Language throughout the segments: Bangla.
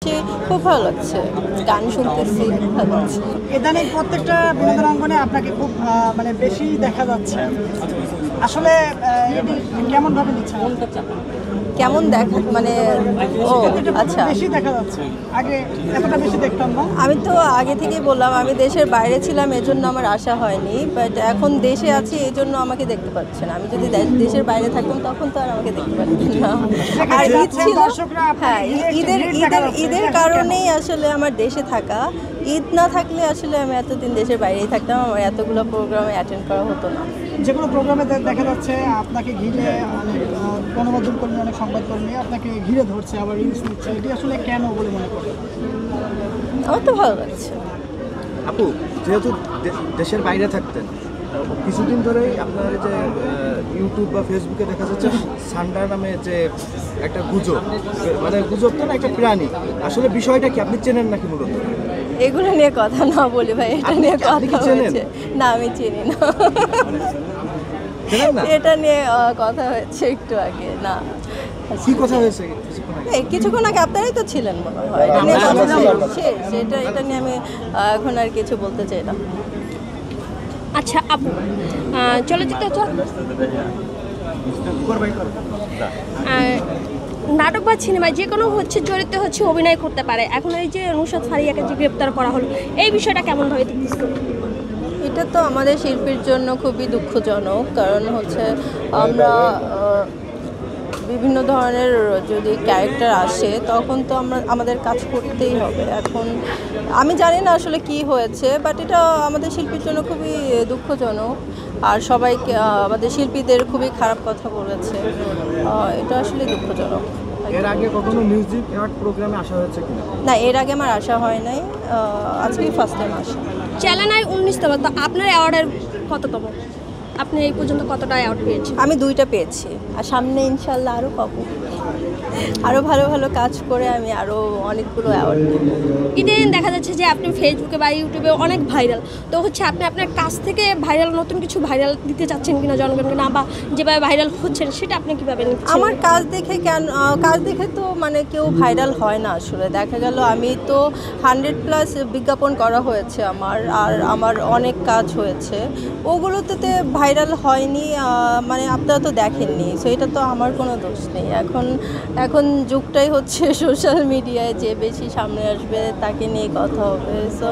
আসছি, খুব ভালো লাগছে, গান শুনতেছি, ভালো লাগছে। ইদানিং প্রত্যেকটা বিনোদন অঙ্গনে আপনাকে খুব মানে বেশি দেখা যাচ্ছে, আসলে এটি কেমন ভাবে নিচ্ছেন? কেমন দেখা মানে, ও আচ্ছা, বেশি দেখা যাচ্ছে, আগে এতটা বেশি দেখতাম না। আমি তো আগে থেকেই বললাম আমি দেশের বাইরে ছিলাম, এজন্য আমার আশা হয়নি, বাট এখন দেশে আছি এই জন্য আমাকে দেখতে পাচ্ছেন। আমি যদি দেশের বাইরে থাকতাম তখন তো আর আমাকে দেখতে পারতেন না। আর ঈদ ছিল, হ্যাঁ, ঈদের কারণেই আসলে আমার দেশে থাকা। ঈদ না থাকলে আসলে আমি এতদিন দেশের বাইরেই থাকতাম, আমার এতগুলো প্রোগ্রামে অ্যাটেন্ড করা হতো না। যেগুলো প্রোগ্রামে দেখা যাচ্ছে আপনাকে ঘিরে অনেক গণমাধ্যম কর্মী, অনেক সংবাদকর্মী আপনাকে ঘিরে ধরছে, আবার রিলস নিচ্ছে, এটি আসলে কেন বলে মনে করেন? আমার তো ভালো লাগছে। আপু, যেহেতু দেশের বাইরে থাকতেন, কিছুদিন ধরেই আপনার যে ইউটিউব বা ফেসবুকে দেখা যাচ্ছে সান্ডা নামে যে একটা গুজব, মানে গুজব তো না, একটা প্রাণী, আসলে বিষয়টা কি আপনি চেনেন নাকি? মূলত এগুলো নিয়ে কথা না বলি ভাই, এটা নিয়ে কথা হয়েছে না, আমি চিনি না, এটা নিয়ে কথা হয়েছে একটু আগে। না, কি কথা হয়েছে? কিছুক্ষণ আগে আপনারাই তো ছিলেন মনে হয়, এটা নিয়ে কথা শেষ, এটা নিয়ে আমি এখন আর কিছু বলতে চাই না। আচ্ছা আপু, চলচ্চিত্র নাটক বা সিনেমায় যে কোনো চরিত্রে অভিনয় করতে পারে, এখন এই যে নুসরাত ফারিয়াকে যে গ্রেপ্তার করা হলো, এই বিষয়টা কেমনভাবে দেখতেছেন? এটা তো আমাদের শিল্পীর জন্য খুবই দুঃখজনক, কারণ আমরা বিভিন্ন ধরনের যদি ক্যারেক্টার আসে তখন তো আমাদের কাজ করতেই হবে। এখন আমি জানি না আসলে কি হয়েছে, বাট এটা আমাদের শিল্পীর জন্য খুবই দুঃখজনক, আর সবাইকে আমাদের শিল্পীদের খুবই খারাপ কথা বলেছে, এটা আসলে দুঃখজনক। এর আগে কখনো মিউজিক অ্যাওয়ার্ড প্রোগ্রামে আসা হয়েছে কিনা? না, এর আগে আমার আসা হয় নাই, আজকেই ফার্স্ট টাইম আসা। চ্যালেঞ্জ 19তম, তো আপনার অ্যাওয়ার্ডের কততম? আপনি এই পর্যন্ত কতটা অ্যাওয়ার্ড পেয়েছেন? আমি 2টা পেয়েছি, আর সামনে ইনশাল্লাহ আরও পাবো, আরও ভালো ভালো কাজ করে আমি আরও অনেকগুলো অ্যাওয়ার্ড দেব। ইদানিং দেখা যাচ্ছে যে আপনি ফেসবুকে বা ইউটিউবে অনেক ভাইরাল, তো আপনি আপনার কাছ থেকে ভাইরাল, নতুন কিছু ভাইরাল দিতে চাচ্ছেন কিনা জনগণকে, না বা যেভাবে ভাইরাল হচ্ছেন সেটা আপনি কীভাবে নিচ্ছেন? আমার কাজ দেখে তো মানে কেউ ভাইরাল হয় না আসলে। দেখা গেল আমি তো 100+ বিজ্ঞাপন করা হয়েছে আমার, আর আমার অনেক কাজ হয়েছে, ওগুলোতে ভাইরাল হয়নি, মানে আপনারা তো দেখেননি, সো এটা তো আমার কোনো দোষ নেই। এখন যুগটাই সোশ্যাল মিডিয়ায়, যে বেশি সামনে আসবে তাকে নিয়ে কথা হবে। সো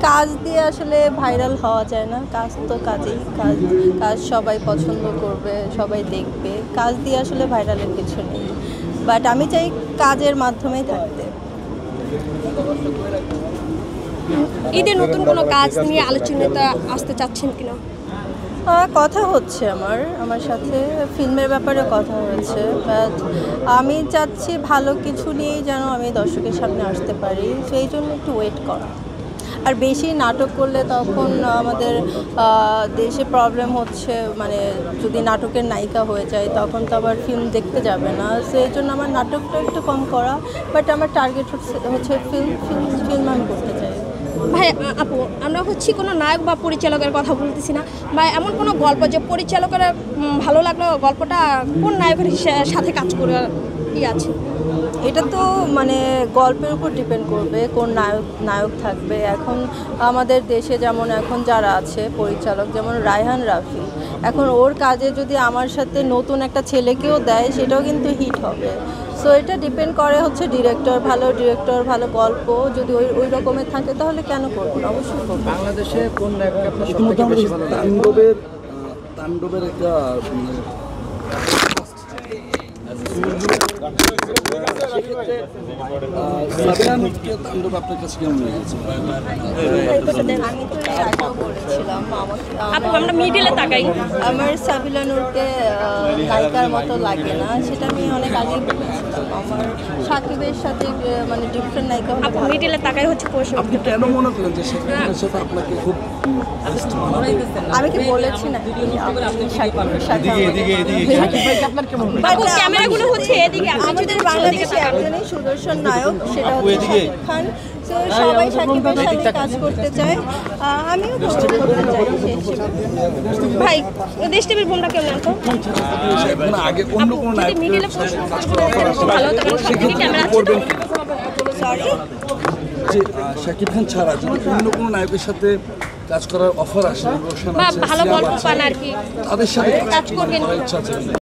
কাজ দিয়ে আসলে ভাইরাল হওয়া যায় না, কাজ তো কাজেই, কাজ সবাই পছন্দ করবে, সবাই দেখবে, কাজ দিয়ে আসলে ভাইরালের কিছু নেই, বাট আমি চাই কাজের মাধ্যমেই থাকতে। ঈদে নতুন কোনো কাজ নিয়ে আলোচনাতে আসতে চাচ্ছেন কিনা? কথা হচ্ছে আমার সাথে, ফিল্মের ব্যাপারে কথা হয়েছে, বাট আমি চাচ্ছি ভালো কিছু নিয়েই যেন আমি দর্শকের সামনে আসতে পারি, সেই জন্য একটু ওয়েট করা। আর বেশি নাটক করলে তখন আমাদের দেশে প্রবলেম হচ্ছে, মানে যদি নাটকের নায়িকা হয়ে যায় তখন তো আবার ফিল্ম দেখতে যাবে না, সেই জন্য আমার নাটকটা একটু কম করা, বাট আমার টার্গেট হচ্ছে ফিল্ম আমি করতে চাই। ভাই আপু, আমরা কোনো নায়ক বা পরিচালকের কথা বলতেছি না, বা এমন কোনো গল্প যে পরিচালকের ভালো লাগলো, গল্পটা কোন নায়কের সাথে কাজ করে কি আছে? এটা তো মানে গল্পের উপর ডিপেন্ড করবে কোন নায়ক থাকবে। এখন আমাদের দেশে যেমন এখন যারা আছে পরিচালক, যেমন রায়হান রাফি, এখন ওর কাজে যদি আমার সাথে নতুন একটা ছেলেকেও দেয় সেটাও কিন্তু হিট হবে। সো এটা ডিপেন্ড করে ডিরেক্টর, ভালো গল্প যদি ওই রকমের থাকে তাহলে কেন করবো না, অবশ্যই করবো। বাংলাদেশে কোন নায়ককে আপনার সবথেকে বেশি ভালো লাগে? তাণ্ডবের একটা তাণ্ডব আপনার কাছে কেমন লেগেছে? আমি তো এর আগেও বলেছিলাম আমরা মিডিলে তাকাই, আমার সাবিলা নূরকে নায়িকার মতো লাগে না, সেটা আমি অনেক আগেই বলেছিলাম। আমার সাকিবের সাথে মানে ডিফারেন্ট নায়িকা মিডিলে তাকাই প্রশ্ন। আপনি কেন মনে করেন যে সাকিবের সাথে আপনাকে খুব? আমি কি বলেছি না ক্যামেরাগুলো এদিকে, আমাদের বাংলাদেশে একজনই সুদর্শন নায়ক, সেটা হচ্ছে শাকিব খান। তো সবাই শাকিবের সাথে কাজ করতে চায়, আমিও করতে চাই। ভাই দেশ টিভির বোনটা কেমন আছো? আগে অন্য কোনো নায়ক মিডিলে প্রশ্ন ভালো হতো, ক্যামেরা সরি যে শাকিব খান ছাড়া যদি অন্য কোনো নায়কের সাথে কাজ করার অফার আসে, রোশন বা আছে, ভালো সিয়াম গল্প আছে, পান আর কি তাদের সাথে কাজ করবেন। করার ইচ্ছা আছে।